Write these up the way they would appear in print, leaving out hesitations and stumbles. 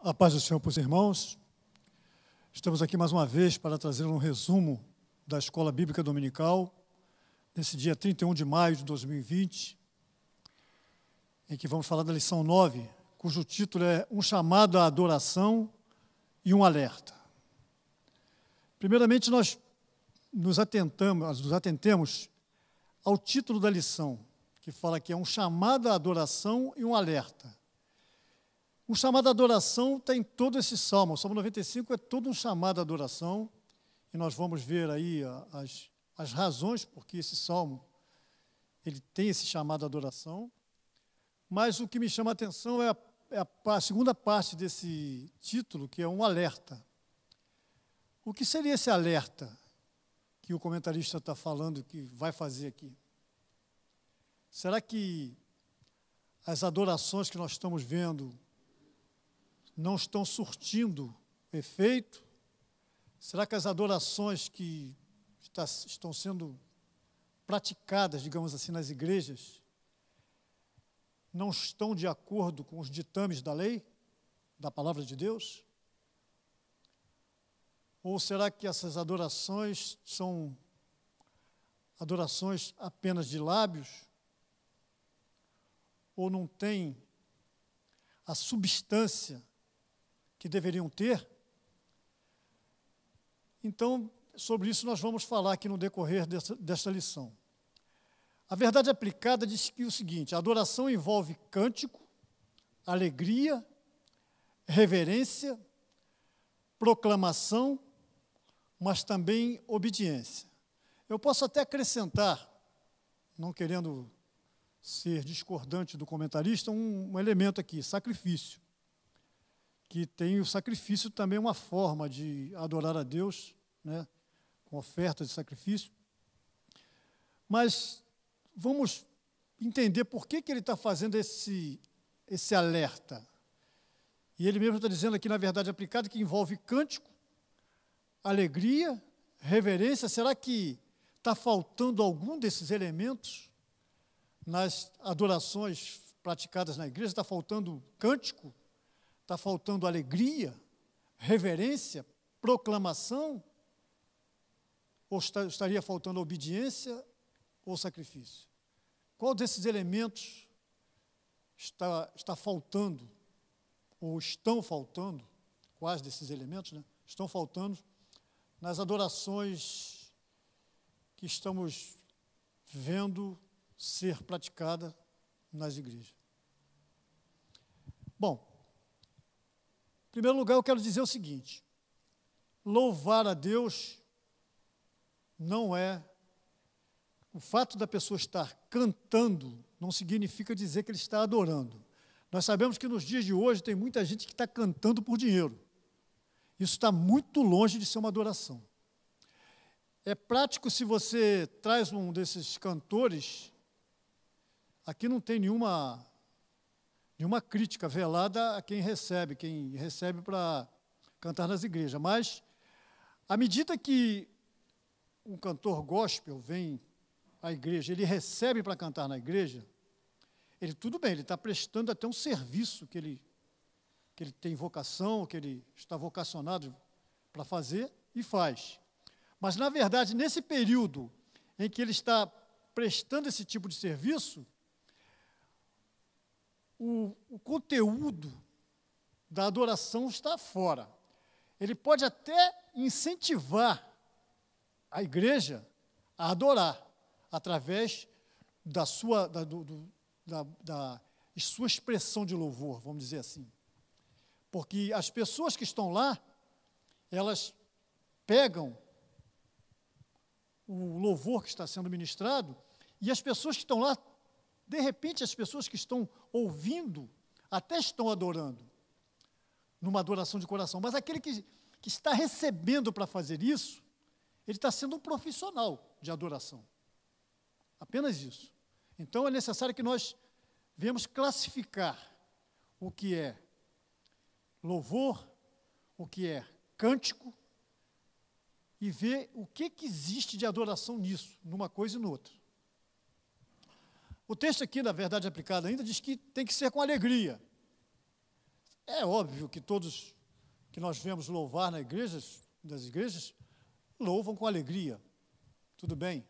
A paz do Senhor para os irmãos. Estamos aqui mais uma vez para trazer um resumo da Escola Bíblica Dominical, nesse dia 31 de maio de 2020, em que vamos falar da lição 9, cujo título é Um chamado à adoração e um alerta. Primeiramente, nós nos atentemos ao título da lição, que fala que é um chamado à adoração e um alerta. O chamado à adoração tem todo esse salmo. O Salmo 95 é todo um chamado à adoração, e nós vamos ver aí as razões por que esse salmo ele tem esse chamado à adoração. Mas o que me chama a atenção é a segunda parte desse título, que é um alerta. O que seria esse alerta que o comentarista está falando, que vai fazer aqui? Será que as adorações que nós estamos vendo não estão surtindo efeito? Será que as adorações que estão sendo praticadas, digamos assim, nas igrejas, não estão de acordo com os ditames da lei, da palavra de Deus? Ou será que essas adorações são adorações apenas de lábios? Ou não têm a substância que deveriam ter? Então, sobre isso nós vamos falar aqui no decorrer desta lição. A verdade aplicada diz que o seguinte: a adoração envolve cântico, alegria, reverência, proclamação, mas também obediência. Eu posso até acrescentar, não querendo ser discordante do comentarista, um elemento aqui: sacrifício. Que tem o sacrifício também uma forma de adorar a Deus, né, com oferta de sacrifício. Mas vamos entender por que ele está fazendo esse alerta. E ele mesmo está dizendo aqui, na verdade aplicada, que envolve cântico, alegria, reverência. Será que está faltando algum desses elementos nas adorações praticadas na igreja? Está faltando cântico? Está faltando alegria, reverência, proclamação? Ou estaria faltando obediência ou sacrifício? Qual desses elementos está faltando, ou estão faltando, quais desses elementos, né, estão faltando nas adorações que estamos vendo ser praticada nas igrejas? Bom, em primeiro lugar, eu quero dizer o seguinte: louvar a Deus não é... O fato da pessoa estar cantando não significa dizer que ele está adorando. Nós sabemos que nos dias de hoje tem muita gente que está cantando por dinheiro. Isso está muito longe de ser uma adoração. É prático se você traz um desses cantores, aqui não tem nenhuma crítica velada a quem recebe para cantar nas igrejas, mas à medida que um cantor gospel vem à igreja, ele recebe para cantar na igreja, tudo bem, ele está prestando até um serviço que ele tem vocação, que ele está vocacionado para fazer e faz. Mas, na verdade, nesse período em que ele está prestando esse tipo de serviço, o conteúdo da adoração está fora. Ele pode até incentivar a igreja a adorar através da sua expressão de louvor, vamos dizer assim. Porque as pessoas que estão lá, elas pegam o louvor que está sendo ministrado, e as pessoas que estão lá, de repente, as pessoas que estão ouvindo até estão adorando, numa adoração de coração, mas aquele que está recebendo para fazer isso, ele está sendo um profissional de adoração. Apenas isso. Então, é necessário que nós venhamos classificar o que é louvor, o que é cântico, e ver o que existe de adoração nisso, numa coisa e noutra. O texto aqui, na verdade aplicada ainda, diz que tem que ser com alegria. É óbvio que todos que nós vemos louvar nas igrejas, louvam com alegria. Tudo bem.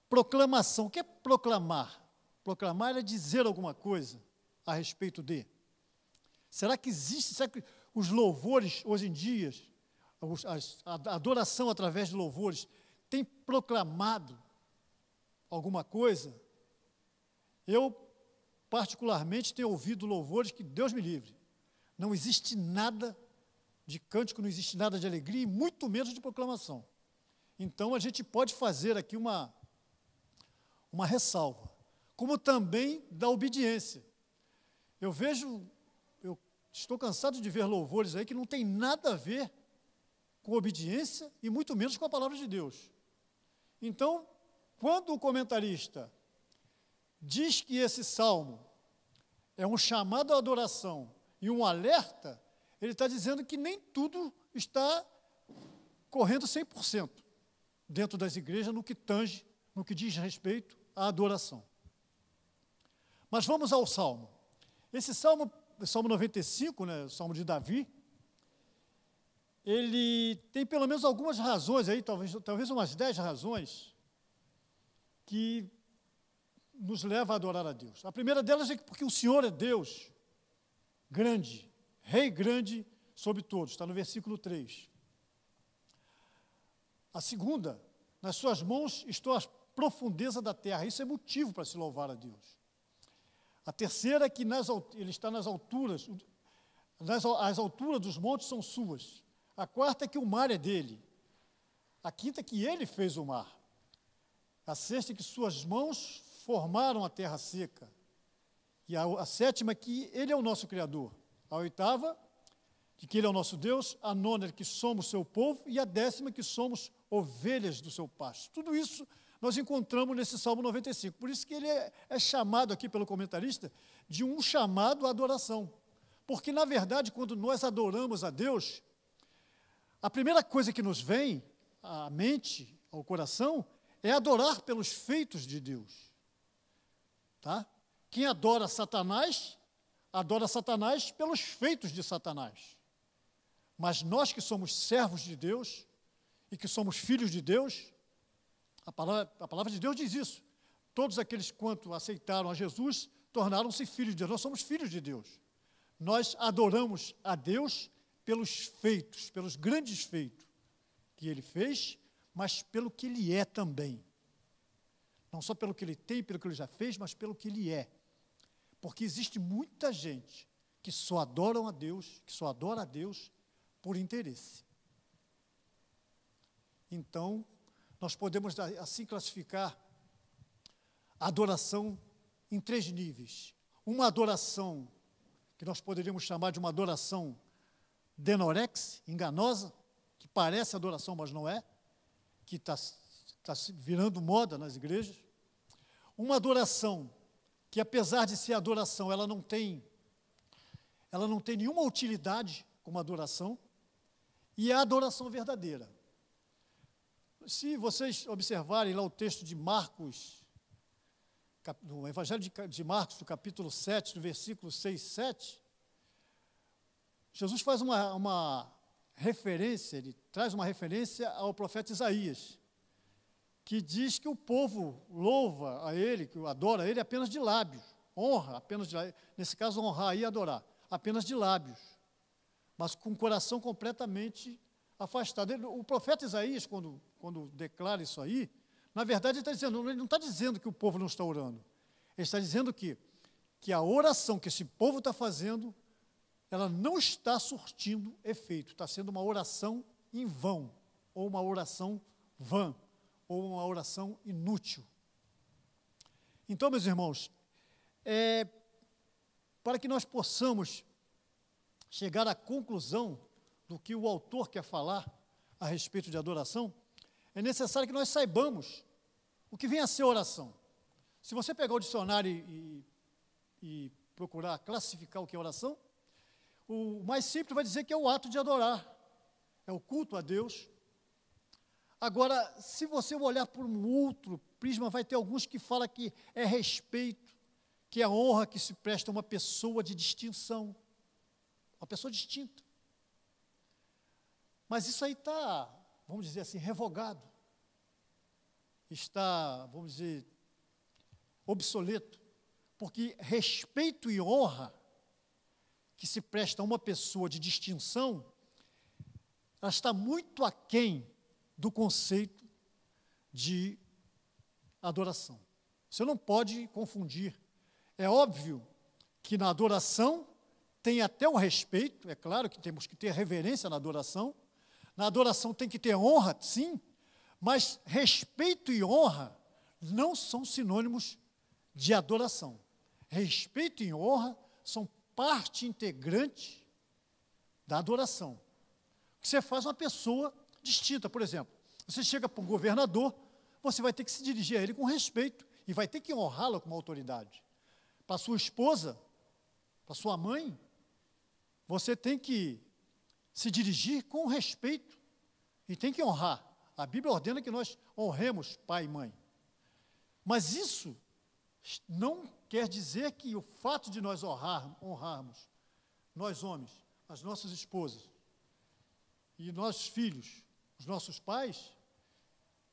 Proclamação. O que é proclamar? Proclamar é dizer alguma coisa a respeito de. Será que existe, será que os louvores, hoje em dia, a adoração através de louvores, tem proclamado alguma coisa? Eu, particularmente, tenho ouvido louvores que Deus me livre. Não existe nada de cântico, não existe nada de alegria e muito menos de proclamação. Então, a gente pode fazer aqui uma ressalva, como também da obediência. Eu estou cansado de ver louvores aí que não tem nada a ver com obediência e muito menos com a palavra de Deus. Então, quando o comentarista diz que esse salmo é um chamado à adoração e um alerta, ele está dizendo que nem tudo está correndo 100% dentro das igrejas no que tange, no que diz respeito à adoração. Mas vamos ao salmo. Esse salmo, o Salmo 95, né, o Salmo de Davi, ele tem pelo menos algumas razões aí, talvez umas 10 razões, que nos leva a adorar a Deus. A primeira delas é porque o Senhor é Deus grande, Rei grande sobre todos, está no versículo 3. A segunda, nas suas mãos estou as profundezas da terra, isso é motivo para se louvar a Deus. A terceira é que ele está nas alturas, as alturas dos montes são suas. A quarta é que o mar é dele. A quinta é que ele fez o mar. A sexta é que suas mãos formaram a terra seca. E a sétima é que ele é o nosso Criador. A oitava, de que ele é o nosso Deus. A nona é que somos seu povo. E a décima é que somos ovelhas do seu pasto. Tudo isso nós encontramos nesse Salmo 95. Por isso que ele é chamado aqui pelo comentarista de um chamado à adoração. Porque, na verdade, quando nós adoramos a Deus, a primeira coisa que nos vem à mente, ao coração, é adorar pelos feitos de Deus. Tá? Quem adora Satanás pelos feitos de Satanás. Mas nós que somos servos de Deus e que somos filhos de Deus, a palavra de Deus diz isso. Todos aqueles quanto aceitaram a Jesus tornaram-se filhos de Deus. Nós somos filhos de Deus. Nós adoramos a Deus pelos feitos, pelos grandes feitos que Ele fez, mas pelo que Ele é também. Não só pelo que Ele tem, pelo que Ele já fez, mas pelo que Ele é. Porque existe muita gente que só adora a Deus por interesse. Então, nós podemos assim classificar a adoração em 3 níveis. Uma adoração que nós poderíamos chamar de uma adoração denorex, enganosa, que parece adoração, mas não é, que está virando moda nas igrejas. Uma adoração que, apesar de ser adoração, ela não tem nenhuma utilidade como adoração, e a adoração verdadeira. Se vocês observarem lá o texto de Marcos, no Evangelho de Marcos, no capítulo 7, no versículo 6 e 7, Jesus faz uma referência, ele traz uma referência ao profeta Isaías, que diz que o povo louva a ele, que adora a ele apenas de lábios, honra apenas de lábios, nesse caso honrar e adorar, apenas de lábios, mas com o coração completamente afastado. O profeta Isaías, quando declara isso aí, na verdade ele não está dizendo que o povo não está orando, ele está dizendo que a oração que esse povo está fazendo, ela não está surtindo efeito, está sendo uma oração em vão, ou uma oração vã, ou uma oração inútil. Então, meus irmãos, para que nós possamos chegar à conclusão do que o autor quer falar a respeito de adoração, é necessário que nós saibamos o que vem a ser oração. Se você pegar o dicionário e procurar classificar o que é oração, o mais simples vai dizer que é o ato de adorar, é o culto a Deus. Agora, se você olhar por um outro prisma, vai ter alguns que falam que é respeito, que é a honra que se presta a uma pessoa de distinção, uma pessoa distinta. Mas isso aí está, vamos dizer assim, revogado. Está, vamos dizer, obsoleto. Porque respeito e honra que se presta a uma pessoa de distinção, ela está muito aquém do conceito de adoração. Você não pode confundir. É óbvio que na adoração tem até o respeito, é claro que temos que ter reverência na adoração. Na adoração tem que ter honra, sim, mas respeito e honra não são sinônimos de adoração. Respeito e honra são parte integrante da adoração. Que você faz uma pessoa distinta, por exemplo, você chega para um governador, você vai ter que se dirigir a ele com respeito e vai ter que honrá-lo como autoridade. Para sua esposa, para sua mãe, você tem que se dirigir com respeito e tem que honrar. A Bíblia ordena que nós honremos pai e mãe. Mas isso não quer dizer que o fato de nós honrarmos, nós homens, as nossas esposas e nossos filhos, os nossos pais,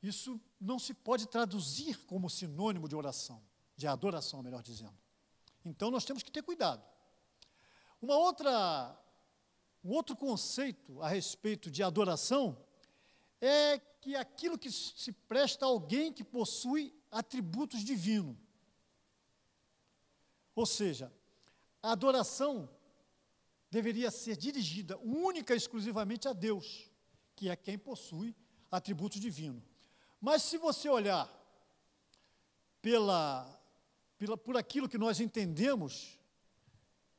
isso não se pode traduzir como sinônimo de oração, de adoração, melhor dizendo. Então, nós temos que ter cuidado. Um outro conceito a respeito de adoração é que aquilo que se presta a alguém que possui atributos divinos. Ou seja, a adoração deveria ser dirigida única e exclusivamente a Deus, que é quem possui atributos divinos. Mas se você olhar por aquilo que nós entendemos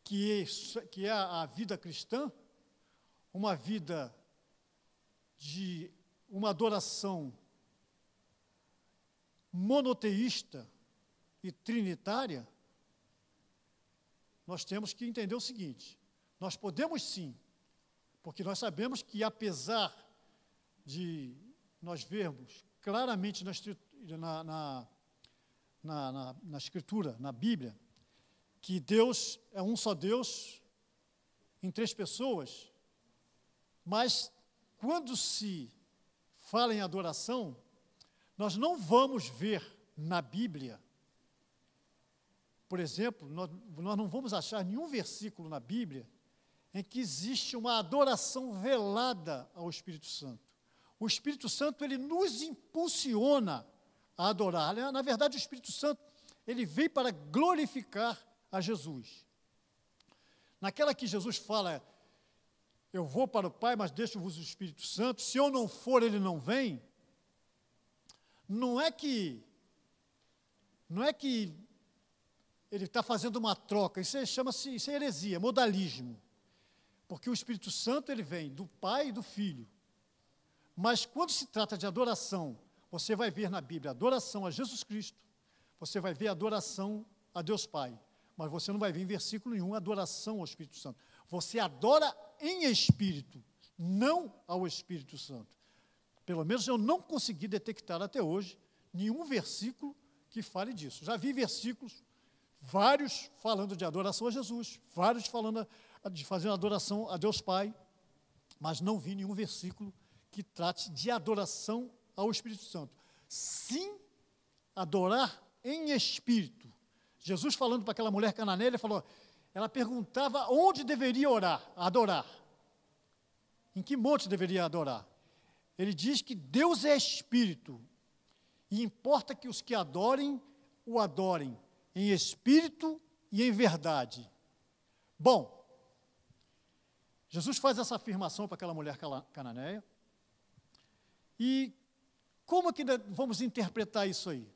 que é a vida cristã, uma vida de uma adoração monoteísta e trinitária, nós temos que entender o seguinte: nós podemos sim, porque nós sabemos que apesar de nós vermos claramente na Escritura, na Bíblia, que Deus é um só Deus em três pessoas, mas quando se fala em adoração, nós não vamos ver na Bíblia, por exemplo, nós não vamos achar nenhum versículo na Bíblia em que existe uma adoração velada ao Espírito Santo. O Espírito Santo, ele nos impulsiona a adorar. Na verdade, o Espírito Santo, ele veio para glorificar a Jesus. Naquela que Jesus fala, eu vou para o Pai, mas deixo-vos o Espírito Santo, se eu não for, ele não vem. Não é que ele está fazendo uma troca, isso é heresia, modalismo. Porque o Espírito Santo, ele vem do Pai e do Filho. Mas quando se trata de adoração, você vai ver na Bíblia adoração a Jesus Cristo, você vai ver adoração a Deus Pai, mas você não vai ver em versículo nenhum adoração ao Espírito Santo. Você adora em espírito, não ao Espírito Santo. Pelo menos eu não consegui detectar até hoje nenhum versículo que fale disso. Já vi versículos, vários falando de adoração a Jesus, vários falando de fazer adoração a Deus Pai, mas não vi nenhum versículo que trate de adoração ao Espírito Santo. Sim, adorar em espírito. Jesus falando para aquela mulher cananeia, ele falou, ela perguntava onde deveria adorar. Em que monte deveria adorar? Ele diz que Deus é espírito, e importa que os que adorem, o adorem em espírito e em verdade. Bom, Jesus faz essa afirmação para aquela mulher cananeia, e como que vamos interpretar isso aí?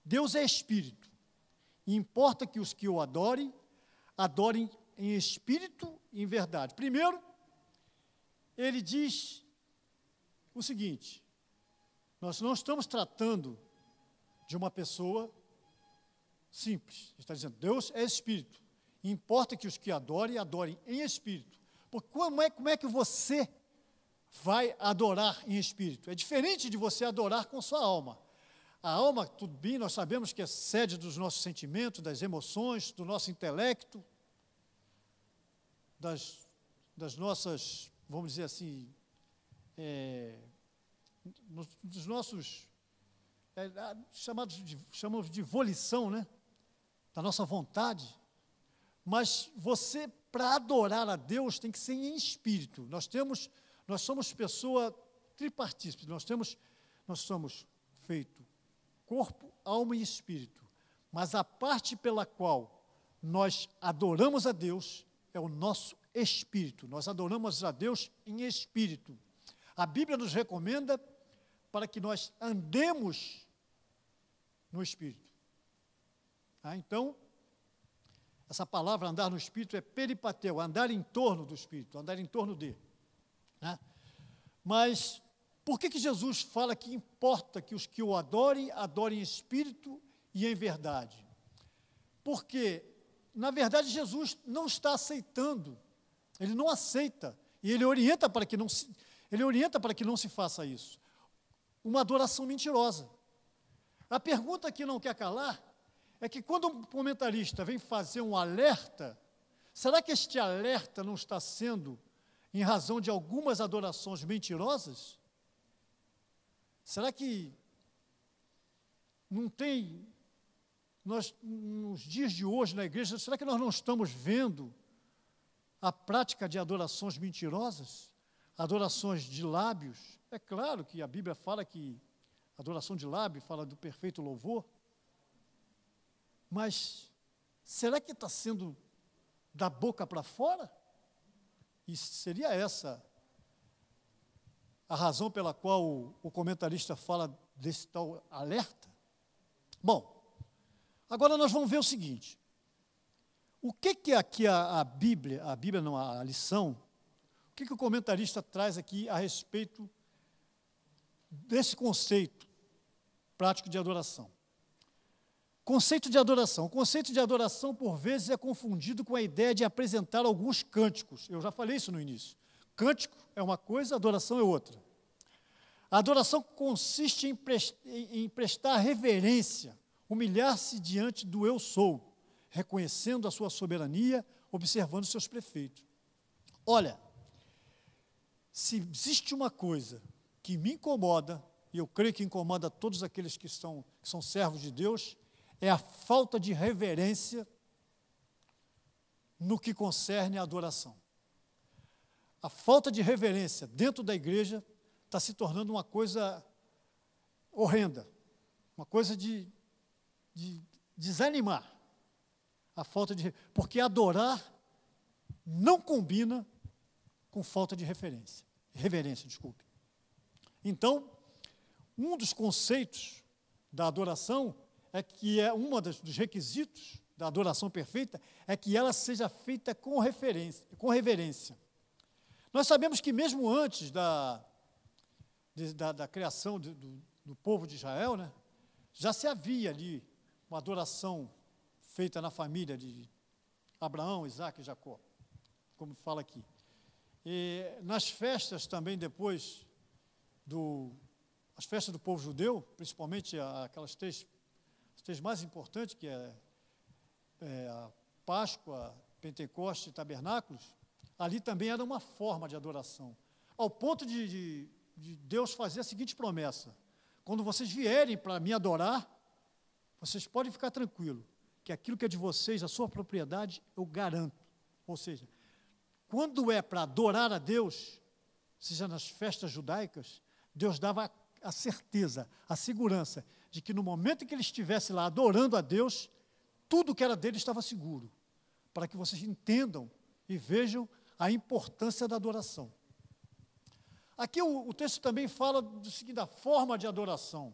Deus é espírito, e importa que os que o adorem, adorem em espírito e em verdade. Primeiro, ele diz o seguinte, nós não estamos tratando de uma pessoa simples. Ele está dizendo, Deus é espírito, e importa que os que adorem, adorem em espírito. Porque como é que você vai adorar em espírito? É diferente de você adorar com sua alma. A alma, tudo bem, nós sabemos que é sede dos nossos sentimentos, das emoções, do nosso intelecto, das das nossas, vamos dizer assim, dos nossos, chamamos de volição, né? Da nossa vontade. Mas você, para adorar a Deus, tem que ser em espírito. Nós somos pessoa tripartícipe, nós somos feito corpo, alma e espírito. Mas a parte pela qual nós adoramos a Deus é o nosso espírito. Nós adoramos a Deus em espírito. A Bíblia nos recomenda para que nós andemos no espírito. Então, essa palavra andar no espírito é peripateu, andar em torno do espírito, andar em torno dele. Né? Mas por que Jesus fala que importa que os que o adorem, adorem em espírito e em verdade? Porque, na verdade, Jesus não está aceitando, ele não aceita, e ele orienta para que não se faça isso. Uma adoração mentirosa. A pergunta que não quer calar é que quando um comentarista vem fazer um alerta, será que este alerta não está sendo em razão de algumas adorações mentirosas? Será que não tem, nos dias de hoje na igreja, será que nós não estamos vendo a prática de adorações mentirosas? Adorações de lábios? É claro que a Bíblia fala que adoração de lábio fala do perfeito louvor, mas será que está sendo da boca para fora? E seria essa a razão pela qual o comentarista fala desse tal alerta? Bom, agora nós vamos ver o seguinte: o que aqui a Bíblia não, a lição, o que o comentarista traz aqui a respeito desse conceito prático de adoração? Conceito de adoração. O conceito de adoração, por vezes, é confundido com a ideia de apresentar alguns cânticos. Eu já falei isso no início. Cântico é uma coisa, adoração é outra. A adoração consiste em prestar reverência, humilhar-se diante do eu sou, reconhecendo a sua soberania, observando seus preceitos. Olha, se existe uma coisa que me incomoda, e eu creio que incomoda todos aqueles que são servos de Deus, é a falta de reverência no que concerne à adoração. A falta de reverência dentro da igreja está se tornando uma coisa horrenda, uma coisa de desanimar. A falta de, porque adorar não combina com falta de reverência, desculpe. Então, um dos conceitos da adoração é que dos requisitos da adoração perfeita é que ela seja feita com reverência. Nós sabemos que mesmo antes da criação do povo de Israel, né, já se havia ali uma adoração feita na família de Abraão, Isaque e Jacó, como fala aqui. E nas festas também depois as festas do povo judeu, principalmente aquelas três mais importantes, que é a Páscoa, Pentecostes e Tabernáculos, ali também era uma forma de adoração, ao ponto de Deus fazer a seguinte promessa: quando vocês vierem para me adorar, vocês podem ficar tranquilos, que aquilo que é de vocês, a sua propriedade, eu garanto. Ou seja, quando é para adorar a Deus, seja nas festas judaicas, Deus dava a certeza, a segurança de que no momento em que ele estivesse lá adorando a Deus, tudo que era dele estava seguro, para que vocês entendam e vejam a importância da adoração. Aqui o texto também fala do seguinte, da forma de adoração.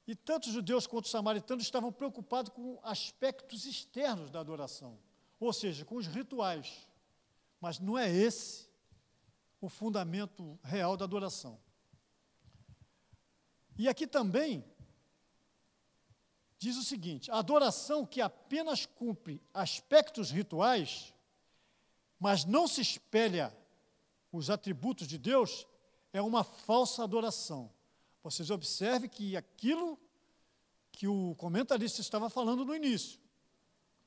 E tanto os judeus quanto os samaritanos estavam preocupados com aspectos externos da adoração, ou seja, com os rituais. Mas não é esse o fundamento real da adoração. E aqui também diz o seguinte: a adoração que apenas cumpre aspectos rituais, mas não se espelha os atributos de Deus, é uma falsa adoração. Vocês observem que aquilo que o comentarista estava falando no início,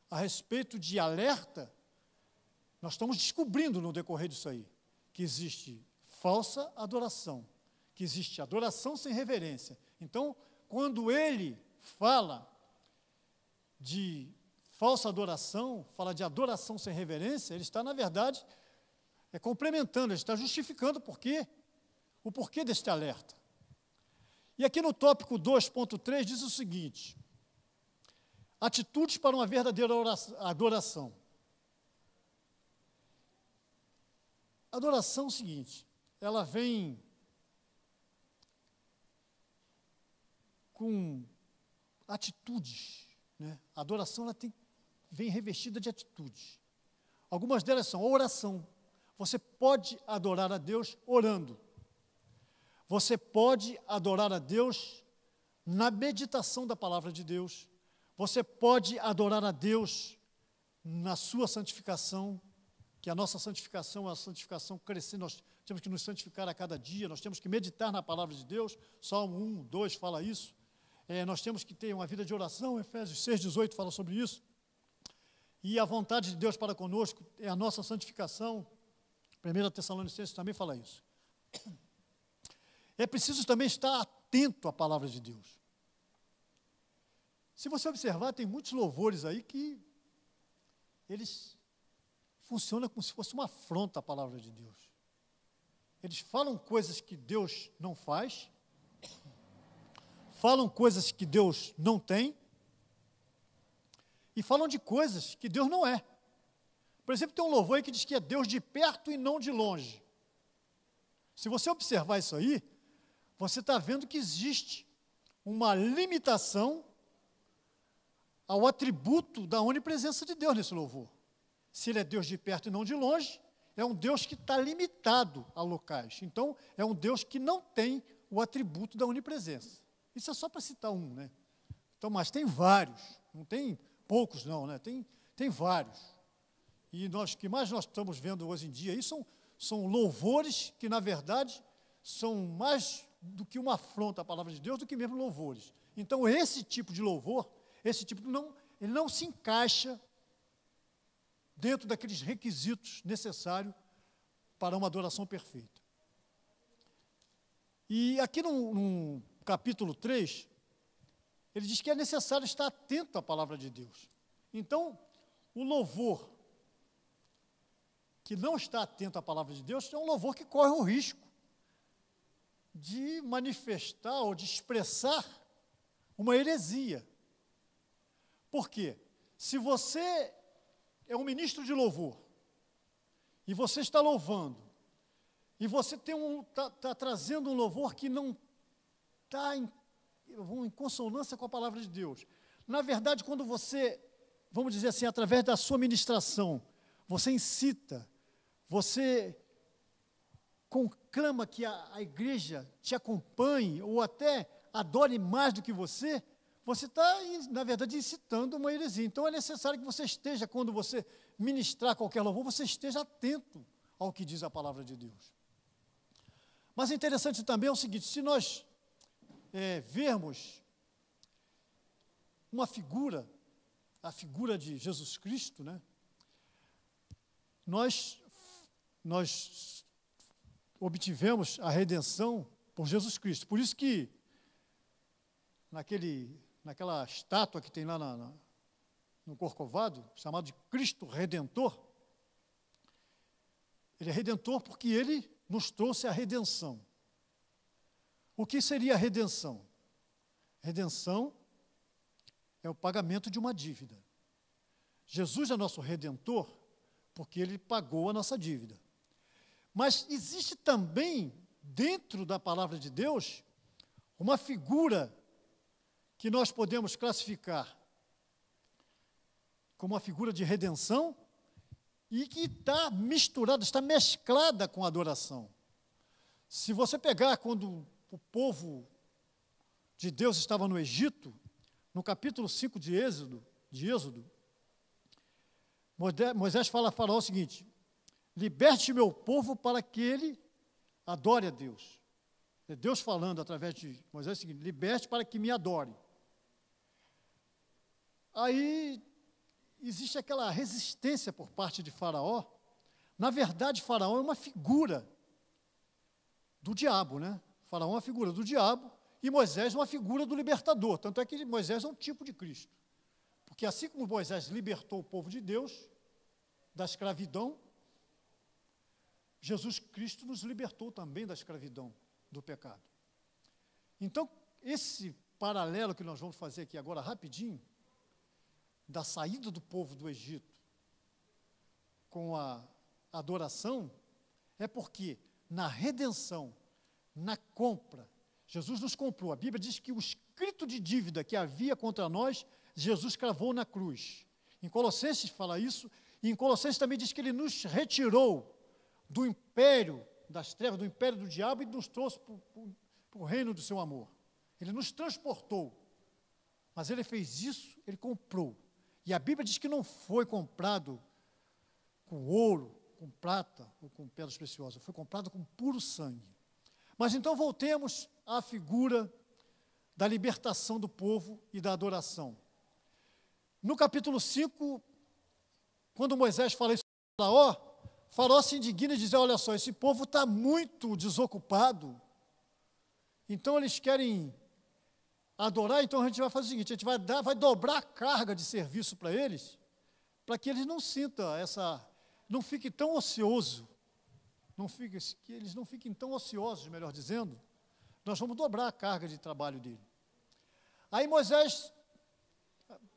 a respeito de alerta, Nós estamos descobrindo no decorrer disso aí, que existe falsa adoração, que existe adoração sem reverência. Então, quando ele fala de falsa adoração, fala de adoração sem reverência, ele está, na verdade, complementando, ele está justificando o porquê deste alerta. E aqui no tópico 2.3 diz o seguinte: atitudes para uma verdadeira adoração. Adoração é o seguinte, ela vem com atitudes, né? A adoração ela vem revestida de atitudes. Algumas delas são a oração. Você pode adorar a Deus orando. Você pode adorar a Deus na meditação da palavra de Deus. Você pode adorar a Deus na sua santificação, que a nossa santificação é a santificação crescendo. Nós temos que nos santificar a cada dia, nós temos que meditar na palavra de Deus. Salmo 1, 2 fala isso. Nós temos que ter uma vida de oração, Efésios 6,18 fala sobre isso. E a vontade de Deus para conosco é a nossa santificação. 1 Tessalonicenses também fala isso. É preciso também estar atento à palavra de Deus. Se você observar, tem muitos louvores aí que eles funcionam como se fosse uma afronta à palavra de Deus. Eles falam coisas que Deus não faz, falam coisas que Deus não tem, e falam de coisas que Deus não é. Por exemplo, tem um louvor aí que diz que é Deus de perto e não de longe. Se você observar isso aí, você está vendo que existe uma limitação ao atributo da onipresença de Deus nesse louvor. Se ele é Deus de perto e não de longe, é um Deus que está limitado a locais. Então, é um Deus que não tem o atributo da onipresença. Isso é só para citar um, né? Então, mas tem vários, não tem poucos não, né? Tem vários. E o que mais nós estamos vendo hoje em dia aí são louvores que, na verdade, são mais do que uma afronta à palavra de Deus, do que mesmo louvores. Então, esse tipo de louvor, ele não se encaixa dentro daqueles requisitos necessários para uma adoração perfeita. E aqui no capítulo 3, ele diz que é necessário estar atento à palavra de Deus. Então, o louvor que não está atento à palavra de Deus é um louvor que corre o risco de manifestar ou de expressar uma heresia. Por quê? Se você é um ministro de louvor, e você está louvando, e você está trazendo um louvor que não está em consonância com a palavra de Deus. Na verdade, quando você, vamos dizer assim, através da sua ministração, você incita, você conclama que a igreja te acompanhe, ou até adore mais do que você está, na verdade, incitando uma heresia. Então, é necessário que você esteja, quando você ministrar qualquer louvor, você esteja atento ao que diz a palavra de Deus. Mas interessante também é o seguinte, se nós vermos uma figura, a figura de Jesus Cristo, né, nós obtivemos a redenção por Jesus Cristo. Por isso que, naquela estátua que tem lá no Corcovado, chamado de Cristo Redentor, ele é redentor porque ele nos trouxe a redenção. O que seria a redenção? Redenção é o pagamento de uma dívida. Jesus é nosso redentor porque ele pagou a nossa dívida. Mas existe também, dentro da palavra de Deus, uma figura que nós podemos classificar como uma figura de redenção e que está misturada, está mesclada com a adoração. Se você pegar quando o povo de Deus estava no Egito, no capítulo 5 de Êxodo, Moisés fala a Faraó o seguinte: liberte meu povo para que ele adore a Deus. É Deus falando através de Moisés o seguinte: liberte para que me adore. Aí existe aquela resistência por parte de Faraó Na verdade, Faraó é uma figura do diabo, né? Faraó é uma figura do diabo e Moisés é uma figura do libertador. Tanto é que Moisés é um tipo de Cristo. Porque assim como Moisés libertou o povo de Deus da escravidão, Jesus Cristo nos libertou também da escravidão, do pecado. Então, esse paralelo que nós vamos fazer aqui agora rapidinho, da saída do povo do Egito com a adoração, é porque na redenção, na compra, Jesus nos comprou. A Bíblia diz que o escrito de dívida que havia contra nós, Jesus cravou na cruz. Em Colossenses fala isso, e em Colossenses também diz que ele nos retirou do império das trevas, do império do diabo, e nos trouxe para o reino do seu amor. Ele nos transportou, mas ele fez isso, ele comprou. E a Bíblia diz que não foi comprado com ouro, com prata ou com pedras preciosas, foi comprado com puro sangue. Mas então voltemos à figura da libertação do povo e da adoração. No capítulo 5, quando Moisés fala isso para Faraó, Faraó se indigna e diz, olha só, esse povo está muito desocupado, então eles querem adorar, então a gente vai fazer o seguinte, a gente vai dobrar a carga de serviço para eles, para que eles não sintam não fiquem tão ociosos, que eles não fiquem tão ociosos, melhor dizendo, nós vamos dobrar a carga de trabalho dele. Aí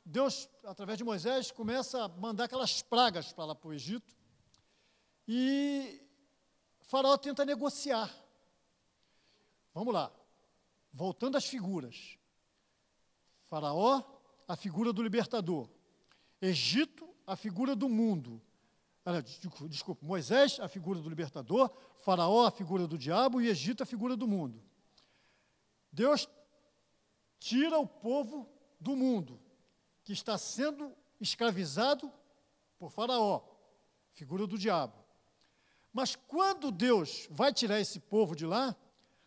Deus, através de Moisés, começa a mandar aquelas pragas para lá para o Egito, e Faraó tenta negociar. Vamos lá, voltando às figuras. Faraó, a figura do libertador. Egito, a figura do mundo. Desculpa, Moisés, a figura do libertador. Faraó, a figura do diabo. E Egito, a figura do mundo. Deus tira o povo do mundo, que está sendo escravizado por Faraó, figura do diabo. Mas quando Deus vai tirar esse povo de lá,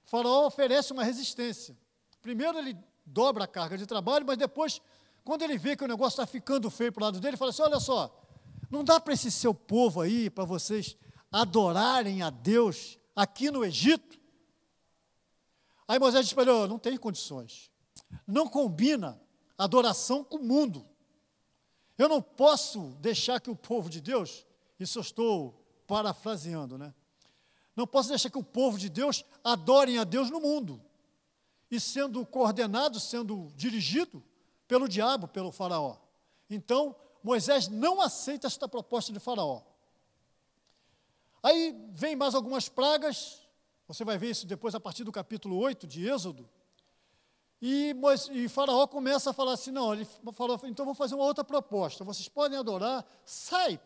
Faraó oferece uma resistência. Primeiro ele dobra a carga de trabalho, mas depois, quando ele vê que o negócio está ficando feio para o lado dele, ele fala assim, olha só, não dá para esse seu povo aí, para vocês adorarem a Deus aqui no Egito? Aí Moisés disse para ele, não tem condições, não combina adoração com o mundo. Eu não posso deixar que o povo de Deus, isso eu estou parafraseando, né? Não posso deixar que o povo de Deus adorem a Deus no mundo, e sendo coordenado, sendo dirigido pelo diabo, pelo Faraó. Então, Moisés não aceita esta proposta de Faraó. Aí vem mais algumas pragas, você vai ver isso depois a partir do capítulo 8 de Êxodo, e Faraó começa a falar assim, não, ele falou, então vou fazer uma outra proposta, vocês podem adorar,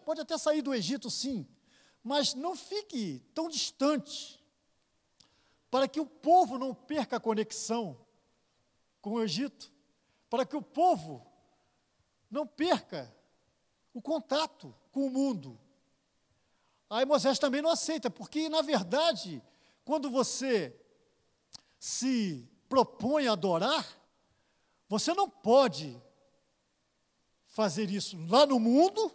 pode até sair do Egito sim, mas não fique tão distante, para que o povo não perca a conexão com o Egito, para que o povo não perca o contato com o mundo. Aí Moisés também não aceita, porque, na verdade, quando você se propõe a adorar, você não pode fazer isso lá no mundo,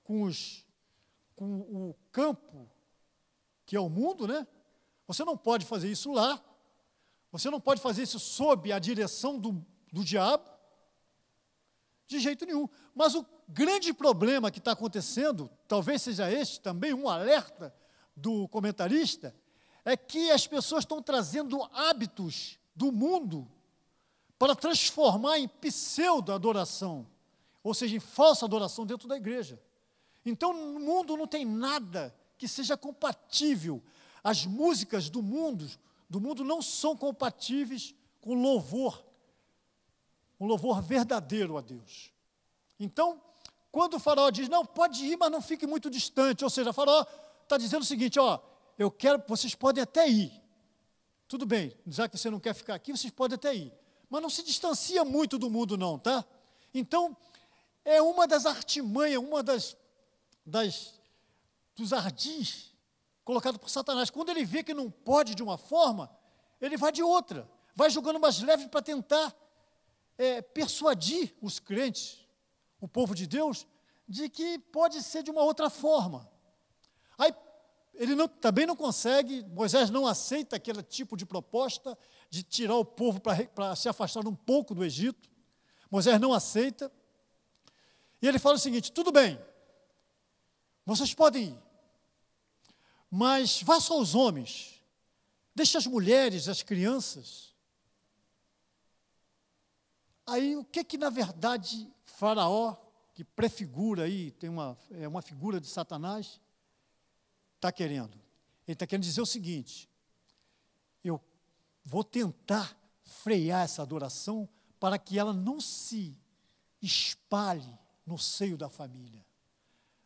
com o campo, que é o mundo, né? Você não pode fazer isso lá, você não pode fazer isso sob a direção do diabo, de jeito nenhum. Mas o grande problema que está acontecendo, talvez seja este também, um alerta do comentarista, é que as pessoas estão trazendo hábitos do mundo para transformar em pseudo-adoração, ou seja, em falsa adoração dentro da igreja. Então, no mundo não tem nada que seja compatível. As músicas do mundo não são compatíveis com louvor, um louvor verdadeiro a Deus. Então, quando o Faraó diz, não, pode ir, mas não fique muito distante, ou seja, o Faraó está dizendo o seguinte, vocês podem até ir, tudo bem, já que você não quer ficar aqui, vocês podem até ir, mas não se distancia muito do mundo não, tá? Então, é uma das artimanhas, uma dos ardis colocado por Satanás. Quando ele vê que não pode de uma forma, ele vai de outra, vai jogando mais leve para tentar persuadir os crentes, o povo de Deus, de que pode ser de uma outra forma. Aí ele também não consegue, Moisés não aceita aquele tipo de proposta de tirar o povo para se afastar um pouco do Egito. Moisés não aceita. E ele fala o seguinte: tudo bem, vocês podem ir, mas vá só os homens, deixe as mulheres, as crianças. Aí o que na verdade Faraó, que prefigura aí, é uma figura de Satanás, está querendo? Ele está querendo dizer o seguinte: eu vou tentar frear essa adoração para que ela não se espalhe no seio da família.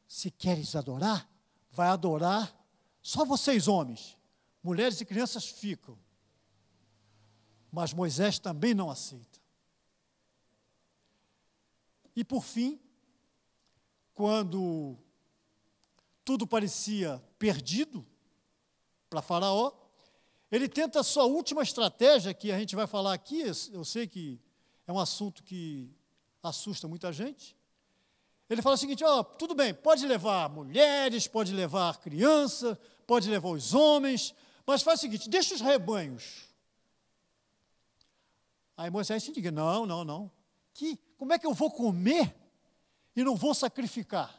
Se queres adorar, vai adorar só vocês homens, mulheres e crianças ficam. Mas Moisés também não aceita. E por fim, quando tudo parecia perdido para Faraó, ele tenta a sua última estratégia, que a gente vai falar aqui. Eu sei que é um assunto que assusta muita gente. Ele fala o seguinte: tudo bem, pode levar mulheres, pode levar criança, pode levar os homens, mas faz o seguinte, deixa os rebanhos. Aí Moisés se indigna: não. Como é que eu vou comer e não vou sacrificar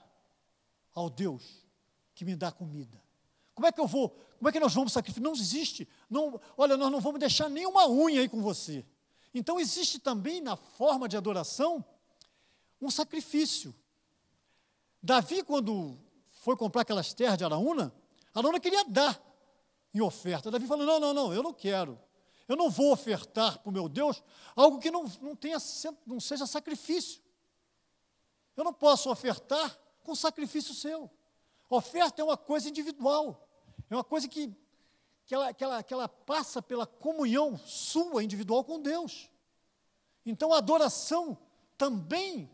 ao Deus que me dá comida? Como é que nós vamos sacrificar? Não existe, olha, nós não vamos deixar nenhuma unha aí com você. Então existe também na forma de adoração um sacrifício. Davi, quando foi comprar aquelas terras de Araúna queria dar em oferta. Davi falou: não, eu não quero. Eu não vou ofertar para o meu Deus algo que não seja sacrifício. Eu não posso ofertar com sacrifício seu. Oferta é uma coisa individual. É uma coisa que ela passa pela comunhão sua, individual, com Deus. Então, a adoração também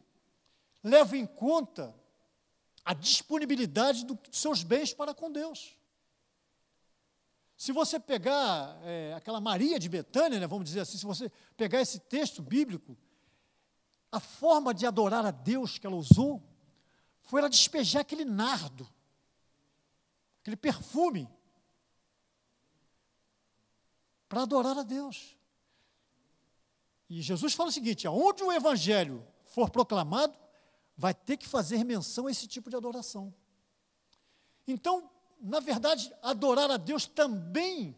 leva em conta a disponibilidade dos seus bens para com Deus. Se você pegar aquela Maria de Betânia, né, vamos dizer assim, se você pegar esse texto bíblico, a forma de adorar a Deus que ela usou foi ela despejar aquele nardo, aquele perfume, para adorar a Deus. E Jesus fala o seguinte: aonde o evangelho for proclamado, vai ter que fazer menção a esse tipo de adoração. Então, na verdade, adorar a Deus também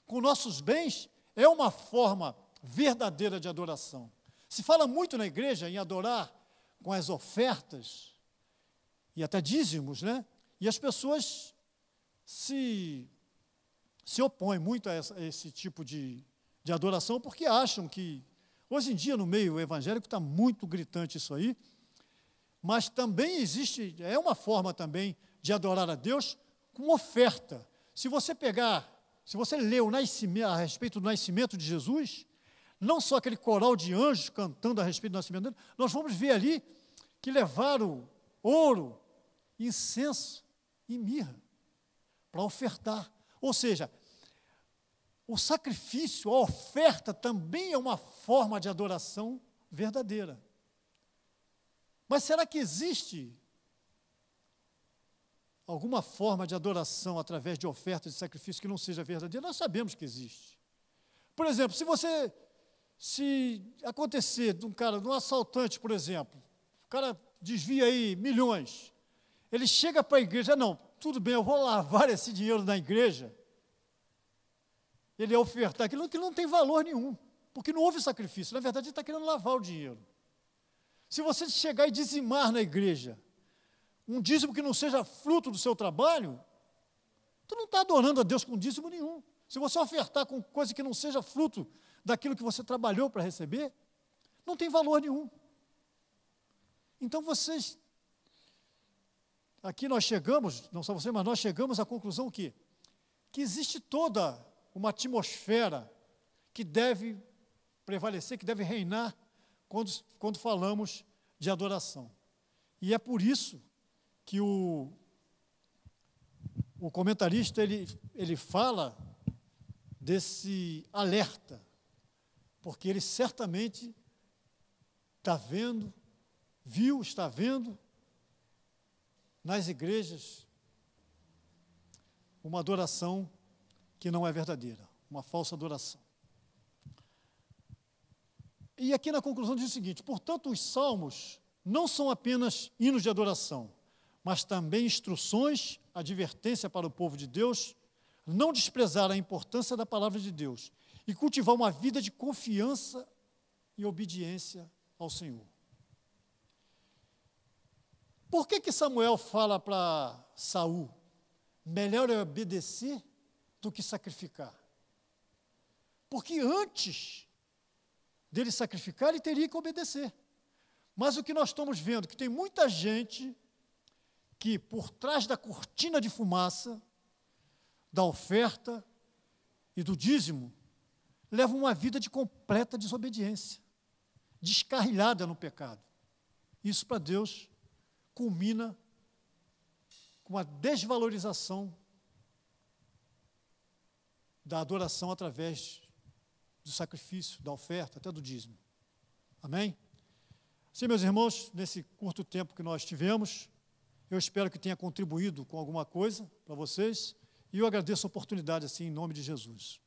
com nossos bens é uma forma verdadeira de adoração. Se fala muito na igreja em adorar com as ofertas e até dízimos, né? E as pessoas se opõem muito a esse tipo de adoração, porque acham que, hoje em dia, no meio evangélico, está muito gritante isso aí, mas também é uma forma também de adorar a Deus com oferta. Se você ler a respeito do nascimento de Jesus, não só aquele coral de anjos cantando a respeito do nascimento dele, nós vamos ver ali que levaram ouro, incenso e mirra para ofertar. Ou seja, o sacrifício, a oferta também é uma forma de adoração verdadeira. Mas será que existe alguma forma de adoração através de ofertas de sacrifício que não seja verdadeira? Nós sabemos que existe. Por exemplo, se acontecer de um assaltante, por exemplo, o cara desvia aí milhões, ele chega para a igreja: não, tudo bem, eu vou lavar esse dinheiro na igreja. Ele ia ofertar aquilo que não tem valor nenhum, porque não houve sacrifício. Na verdade, ele está querendo lavar o dinheiro. Se você chegar e dizimar na igreja, um dízimo que não seja fruto do seu trabalho, tu não está adorando a Deus com dízimo nenhum. Se você ofertar com coisa que não seja fruto daquilo que você trabalhou para receber, não tem valor nenhum. Então aqui nós chegamos, não só você, mas nós chegamos à conclusão que existe toda uma atmosfera que deve prevalecer, que deve reinar quando falamos de adoração. E é por isso que o comentarista ele fala desse alerta, porque ele certamente está vendo nas igrejas uma adoração que não é verdadeira, uma falsa adoração. E aqui na conclusão diz o seguinte: portanto, os salmos não são apenas hinos de adoração, mas também instruções, advertência para o povo de Deus, não desprezar a importância da palavra de Deus e cultivar uma vida de confiança e obediência ao Senhor. Por que Samuel fala para Saul, melhor é obedecer do que sacrificar? Porque antes dele sacrificar, ele teria que obedecer. Mas o que nós estamos vendo, que tem muita gente que, por trás da cortina de fumaça, da oferta e do dízimo, leva uma vida de completa desobediência, descarrilhada no pecado. Isso, para Deus, culmina com a desvalorização da adoração através do sacrifício, da oferta, até do dízimo. Amém? Sim, meus irmãos, nesse curto tempo que nós tivemos, eu espero que tenha contribuído com alguma coisa para vocês, e eu agradeço a oportunidade, assim, em nome de Jesus.